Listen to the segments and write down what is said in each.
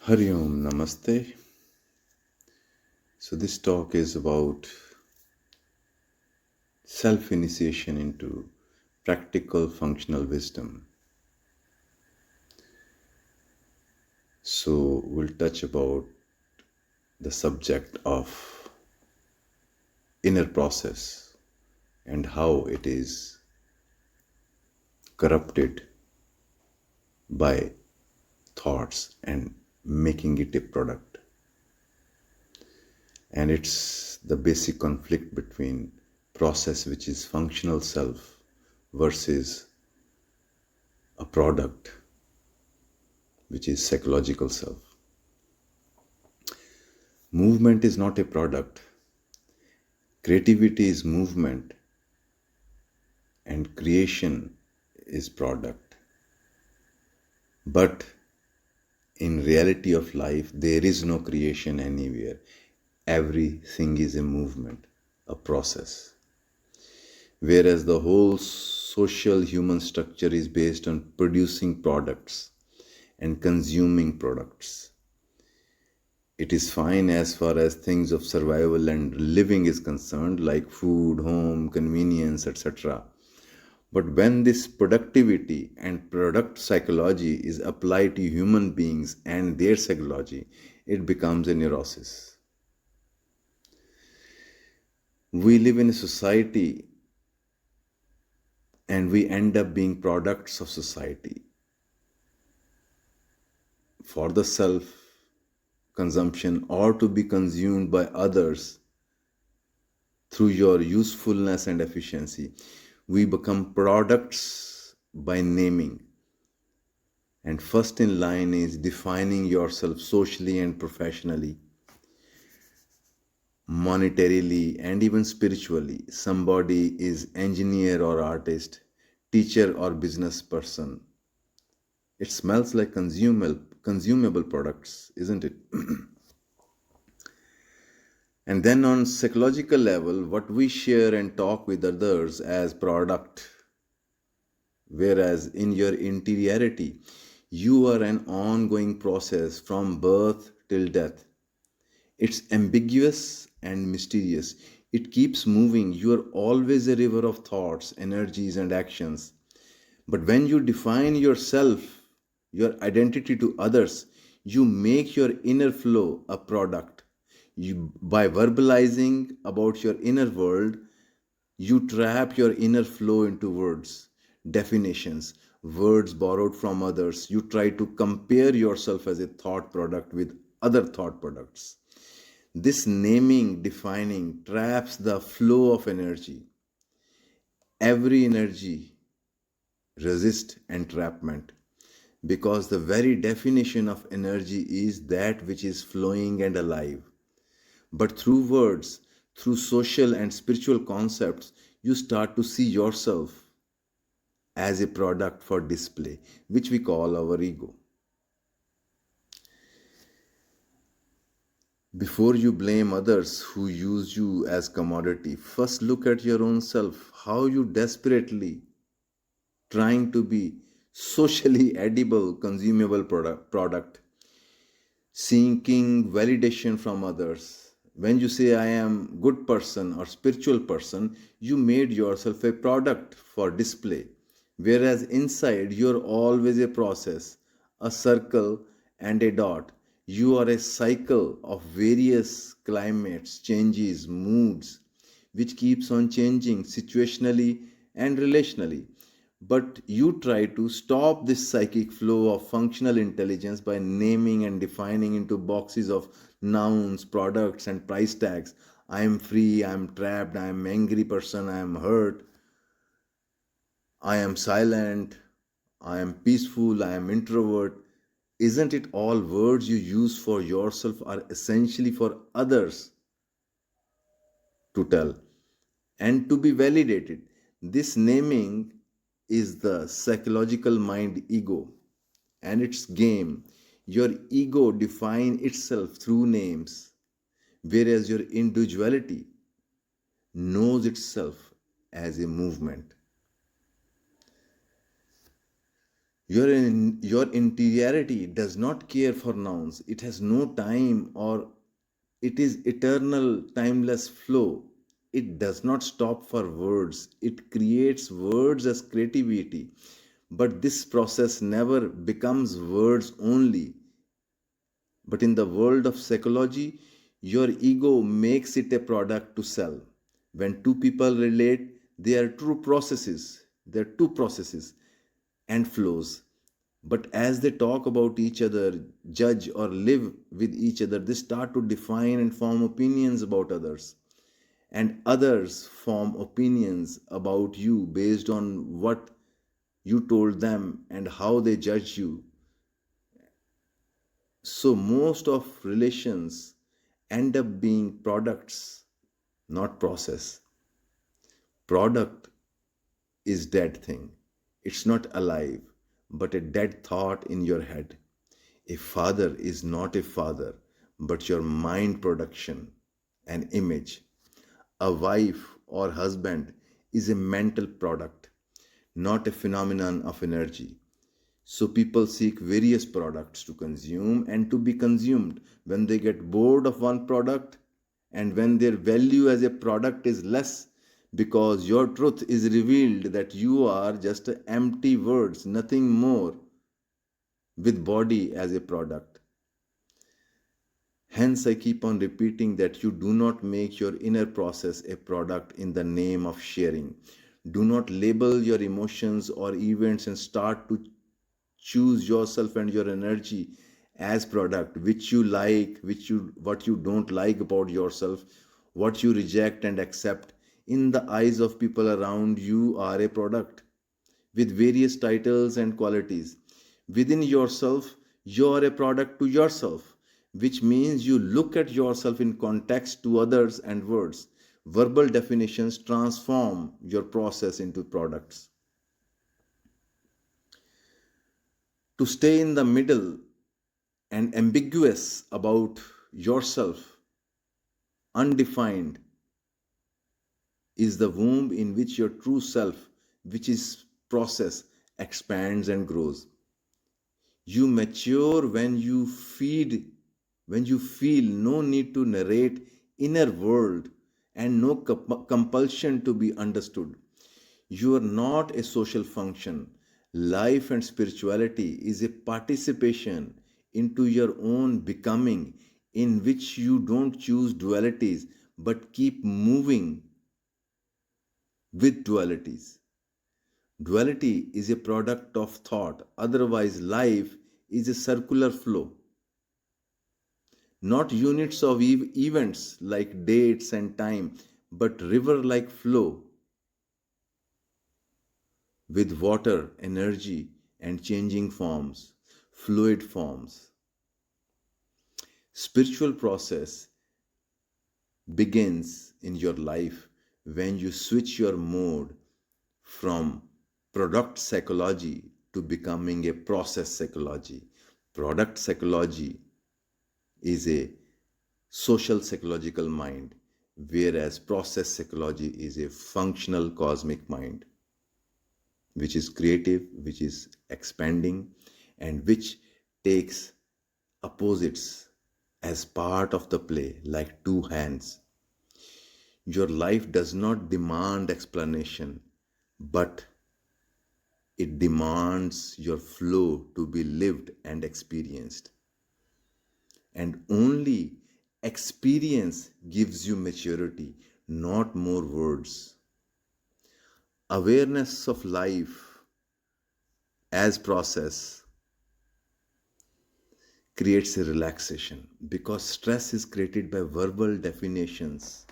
Hari Om Namaste. So, this talk is about self initiation into practical functional wisdom. So, we'll touch about the subject of inner process and how it is corrupted by thoughts and making it a product. And it's the basic conflict between process, which is functional self, versus a product, which is psychological self. Movement is not a product. Creativity is movement, and creation is product. But in reality of life, there is no creation anywhere. Everything is a movement, a process. Whereas the whole social human structure is based on producing products and consuming products. It is fine as far as things of survival and living is concerned, like food, home, convenience, etc. But when this productivity and product psychology is applied to human beings and their psychology, it becomes a neurosis. We live in a society and we end up being products of society for the self consumption or to be consumed by others through your usefulness and efficiency. We become products by naming. And first in line is defining yourself socially and professionally, monetarily, and even spiritually. Somebody is engineer or artist, teacher or business person. It smells like consumable products, isn't it? And then on psychological level, what we share and talk with others as product, whereas in your interiority, you are an ongoing process from birth till death. It's ambiguous and mysterious. It keeps moving. You are always a river of thoughts, energies, and actions. But when you define yourself, your identity to others, you make your inner flow a product. By verbalizing about your inner world, you trap your inner flow into words, definitions, words borrowed from others. You try to compare yourself as a thought product with other thought products. This naming, defining traps the flow of energy. Every energy resists entrapment because the very definition of energy is that which is flowing and alive. But through words, through social and spiritual concepts, you start to see yourself as a product for display, which we call our ego. Before you blame others who use you as commodity, first look at your own self, how you desperately trying to be socially edible, consumable product, seeking validation from others. When you say I am good person or spiritual person, you made yourself a product for display. Whereas inside you're always a process, a circle and a dot. You are a cycle of various climates, changes, moods, which keeps on changing situationally and relationally. But you try to stop this psychic flow of functional intelligence by naming and defining into boxes of nouns, products, and price tags. I am free, I am trapped, I am angry person, I am hurt, I am silent, I am peaceful, I am introvert. Isn't it all words you use for yourself are essentially for others to tell and to be validated? This naming is the psychological mind ego and its game. Your ego defines itself through names, whereas your individuality knows itself as a movement. Your interiority does not care for nouns. It has no time, or it is eternal timeless flow. It does not stop for words. It creates words as creativity. But this process never becomes words only. But in the world of psychology, your ego makes it a product to sell. When two people relate, they are true processes. They are two processes and flows. But as they talk about each other, judge, or live with each other, they start to define and form opinions about others. And others form opinions about you based on what you told them and how they judge you. So most of relations end up being products, not process. Product is dead thing. It's not alive, but a dead thought in your head. A father is not a father, but your mind production, an image. A wife or husband is a mental product, not a phenomenon of energy. So people seek various products to consume and to be consumed. When they get bored of one product, and when their value as a product is less, because your truth is revealed that you are just empty words, nothing more, with body as a product. Hence, I keep on repeating that you do not make your inner process a product in the name of sharing. Do not label your emotions or events and start to choose yourself and your energy as product, which you like, which you what you don't like about yourself, what you reject and accept. In the eyes of people around you are a product with various titles and qualities. Within yourself, you are a product to yourself, which means you look at yourself in context to others and words. Verbal definitions transform your process into products. To stay in the middle and ambiguous about yourself, undefined, is the womb in which your true self, which is process, expands and grows. You mature when you feel no need to narrate inner world and no compulsion to be understood. You are not a social function. Life and spirituality is a participation into your own becoming, in which you don't choose dualities but keep moving with dualities. Duality is a product of thought, otherwise, life is a circular flow, not units of events like dates and time, but river like flow with water, energy, and changing forms, fluid forms. Spiritual process begins in your life when you switch your mode from product psychology to becoming a process psychology. Product psychology is a social psychological mind, whereas process psychology is a functional cosmic mind, which is creative, which is expanding, and which takes opposites as part of the play, like two hands. Your life does not demand explanation, but it demands your flow to be lived and experienced. And only experience gives you maturity, not more words. Awareness of life as process creates a relaxation, because stress is created by verbal definitions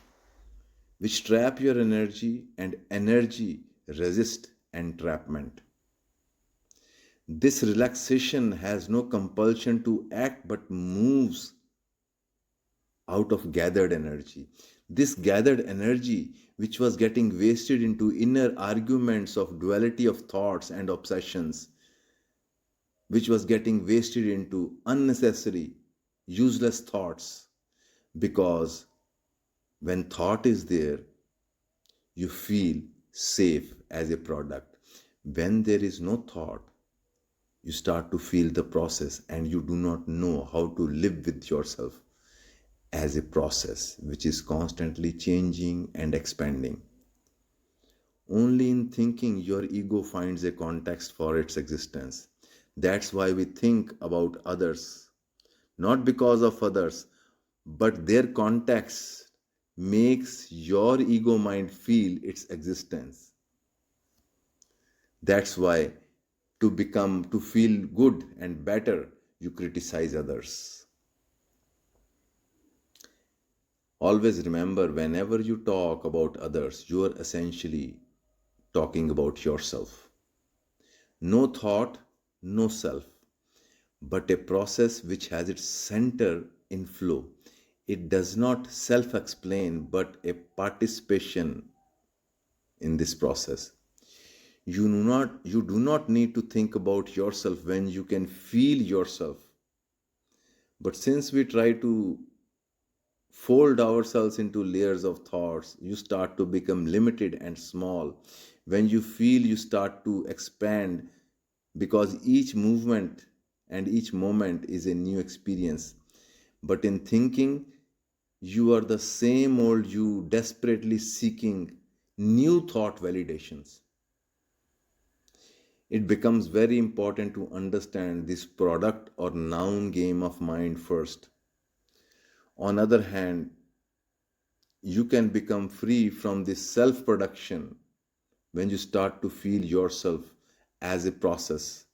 which trap your energy, and energy resist entrapment. This relaxation has no compulsion to act but moves out of gathered energy. This gathered energy, which was getting wasted into inner arguments of duality of thoughts and obsessions, which was getting wasted into unnecessary, useless thoughts, because when thought is there, you feel safe as a product. When there is no thought, You start to feel the process, and you do not know how to live with yourself as a process which is constantly changing and expanding. Only in thinking your ego finds a context for its existence. That's why we think about others, not because of others, but their context makes your ego mind feel its existence. That's why to feel good and better, you criticize others. Always remember, whenever you talk about others, you are essentially talking about yourself. No thought, no self, but a process which has its center in flow. It does not self explain, but a participation in this process. You do not need to think about yourself when you can feel yourself. But since we try to fold ourselves into layers of thoughts, you start to become limited and small. When you feel, you start to expand, because each movement and each moment is a new experience. But in thinking, you are the same old you, desperately seeking new thought validations. It becomes very important to understand this product or noun game of mind first. On other hand, you can become free from this self production when you start to feel yourself as a process,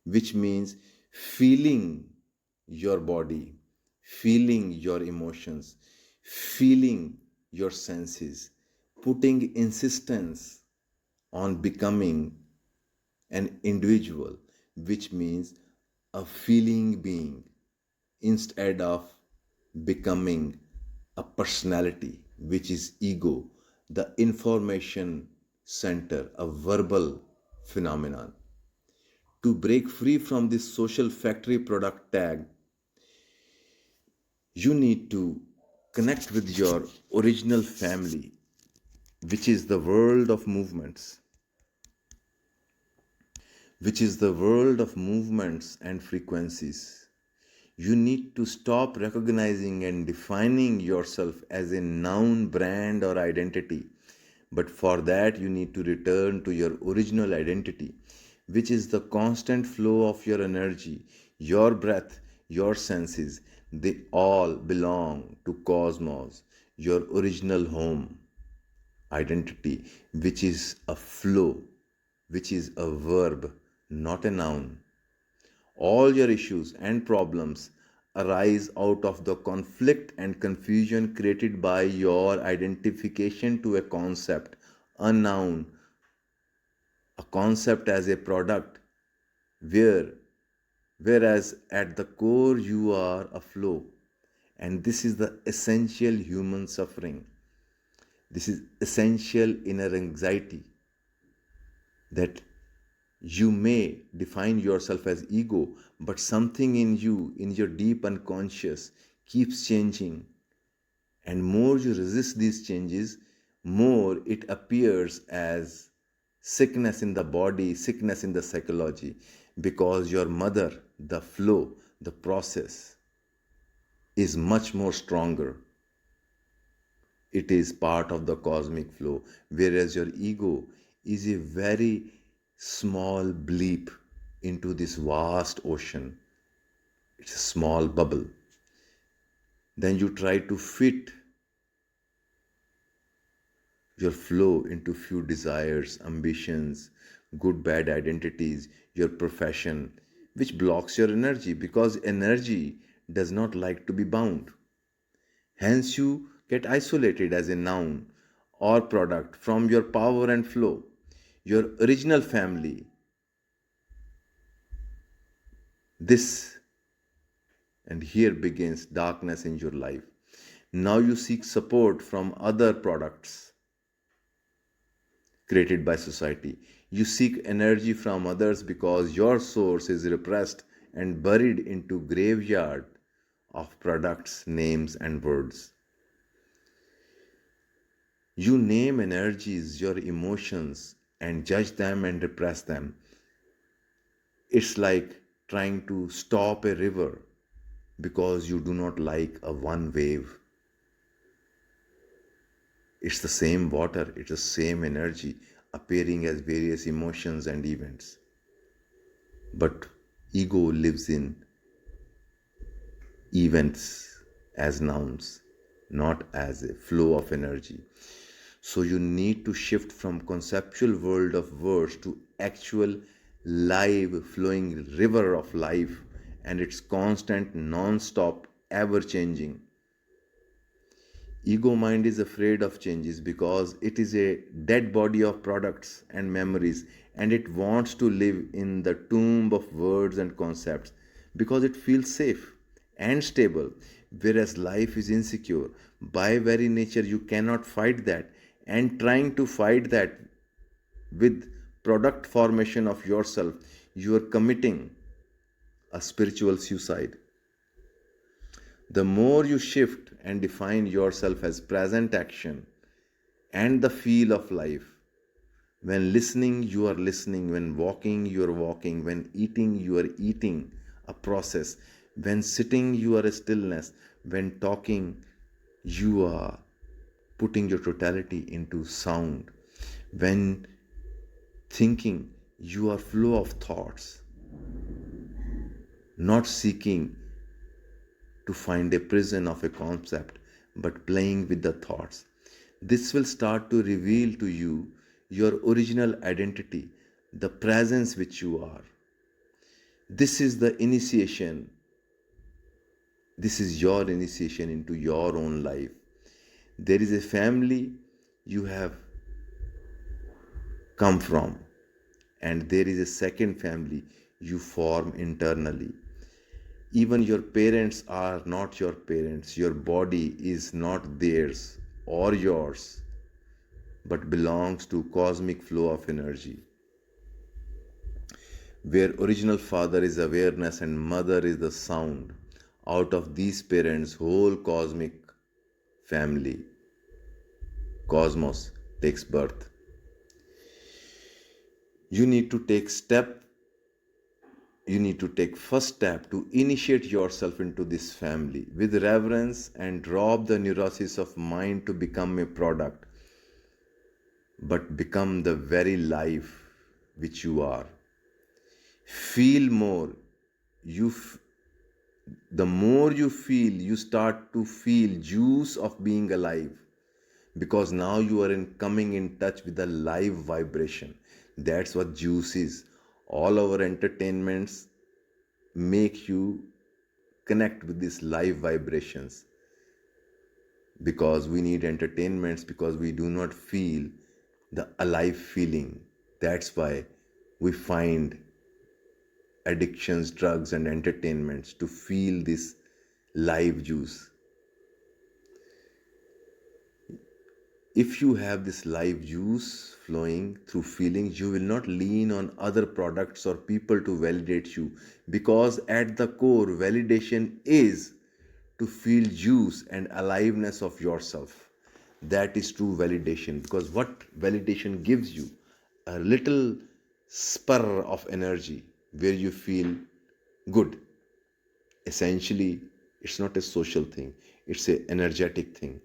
which means feeling your body, feeling your emotions, feeling your senses, putting insistence on becoming an individual, which means a feeling being, instead of becoming a personality, which is ego, the information center, a verbal phenomenon. To break free from this social factory product tag, you need to connect with your original family, which is the world of movements, and frequencies. You need to stop recognizing and defining yourself as a noun, brand, or identity. But for that, you need to return to your original identity, which is the constant flow of your energy, your breath, your senses. They all belong to Cosmos, your original home identity, which is a flow, which is a verb, not a noun. All your issues and problems arise out of the conflict and confusion created by your identification to a concept, a noun, a concept as a product, where whereas at the core you are a flow. And this is the essential human suffering. This is essential inner anxiety, that you may define yourself as ego, but something in you, in your deep unconscious, keeps changing. And more you resist these changes, more it appears as sickness in the body, sickness in the psychology, because your mother, the flow, the process, is much more stronger. It is part of the cosmic flow, whereas your ego is a very small bleep into this vast ocean. It's a small bubble. Then you try to fit your flow into few desires, ambitions, good bad identities, your profession, which blocks your energy, because energy does not like to be bound. Hence, you get isolated as a noun or product from your power and flow, your original family. This and here begins darkness in your life. Now you seek support from other products created by society. You seek energy from others because your source is repressed and buried into graveyard of products, names and words. You name energies, your emotions, and judge them and repress them. It's like trying to stop a river because you do not like a one wave. It's the same water, it's the same energy appearing as various emotions and events. But ego lives in events as nouns, not as a flow of energy. So you need to shift from conceptual world of words to actual live flowing river of life, and it's constant, non-stop, ever changing. Ego mind is afraid of changes because it is a dead body of products and memories, and it wants to live in the tomb of words and concepts because it feels safe and stable. Whereas life is insecure. By very nature, you cannot fight that, and trying to fight that with product formation of yourself, you are committing a spiritual suicide. The more you shift and define yourself as present action and the feel of life, when listening, you are listening, when walking, you are walking, when eating, you are eating, a process, when sitting, you are a stillness, when talking, you are putting your totality into sound, when thinking, you are flow of thoughts, not seeking to find a prison of a concept, but playing with the thoughts. This will start to reveal to you your original identity, the presence which you are. This is the initiation. This is your initiation into your own life. There is a family you have come from, and there is a second family you form internally. Even your parents are not your parents. Your body is not theirs or yours, but belongs to cosmic flow of energy, where original father is awareness and mother is the sound. Out of these parents, whole cosmic family, cosmos, takes birth. You need to take step you need to take first step to initiate yourself into this family with reverence and drop the neurosis of mind to become a product, but become the very life which you are. Feel more. The more you feel, you start to feel juice of being alive, because now you are coming in touch with the live vibration. That's what juice is. All our entertainments make you connect with these live vibrations, because we need entertainments, because we do not feel the alive feeling. That's why we find addictions, drugs, and entertainments to feel this live juice. If you have this live juice flowing through feelings, you will not lean on other products or people to validate you, because at the core, validation is to feel juice and aliveness of yourself. That is true validation, because what validation gives you? A little spur of energy where you feel good. Essentially, it's not a social thing, it's an energetic thing.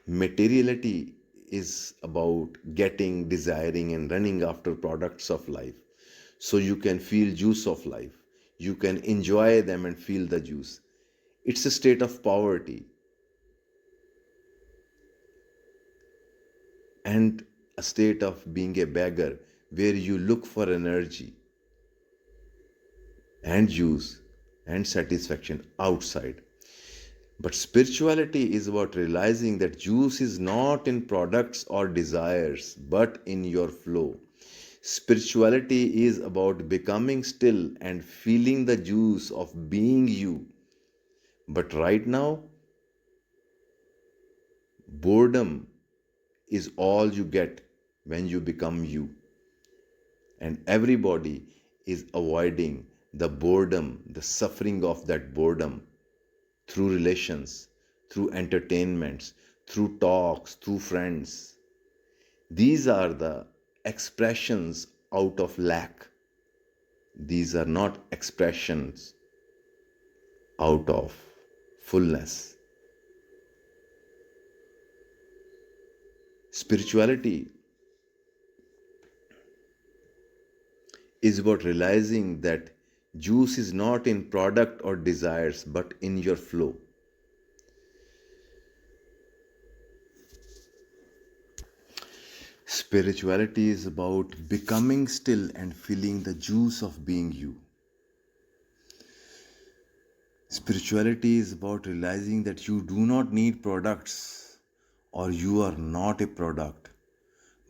Materiality is about getting, desiring, and running after products of life. So you can feel juice of life. You can enjoy them and feel the juice. It's a state of poverty and a state of being a beggar, where you look for energy and juice and satisfaction outside. But spirituality is about realizing that juice is not in products or desires, but in your flow. Spirituality is about becoming still and feeling the juice of being you. But right now, boredom is all you get when you become you. And everybody is avoiding the boredom, the suffering of that boredom, through relations, through entertainments, through talks, through friends. These are the expressions out of lack. These are not expressions out of fullness. Spirituality is about realizing that juice is not in product or desires but in your flow. Spirituality is about becoming still and feeling the juice of being you. Spirituality is about realizing that you do not need products, or you are not a product,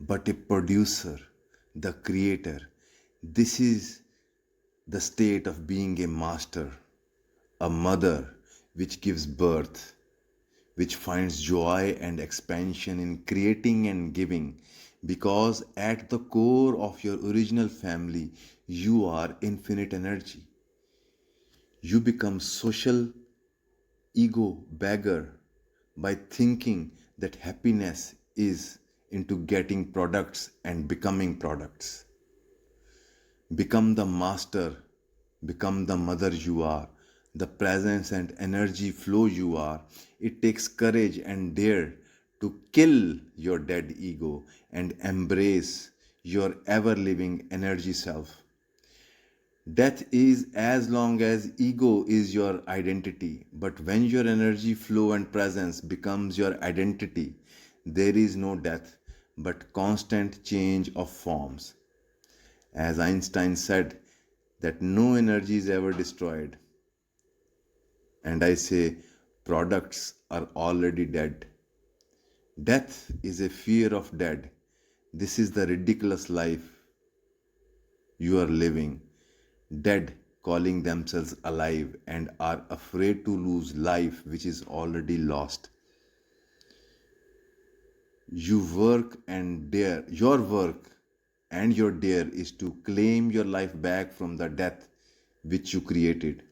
but a producer, the creator. This is the state of being a master, a mother which gives birth, which finds joy and expansion in creating and giving, because at the core of your original family, you are infinite energy. You become social ego beggar by thinking that happiness is into getting products and becoming products. Become the master, become the mother you are, the presence and energy flow you are. It takes courage and dare to kill your dead ego and embrace your ever living energy self. Death is as long as ego is your identity, but when your energy flow and presence becomes your identity, there is no death but constant change of forms. As Einstein said, that no energy is ever destroyed. And I say, products are already dead. Death is a fear of dead. This is the ridiculous life you are living. Dead calling themselves alive and are afraid to lose life which is already lost. Your work and your dare is to claim your life back from the death which you created.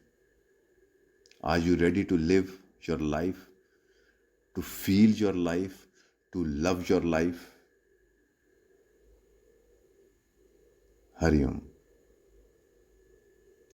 Are you ready to live your life, to feel your life, to love your life? Hari Om.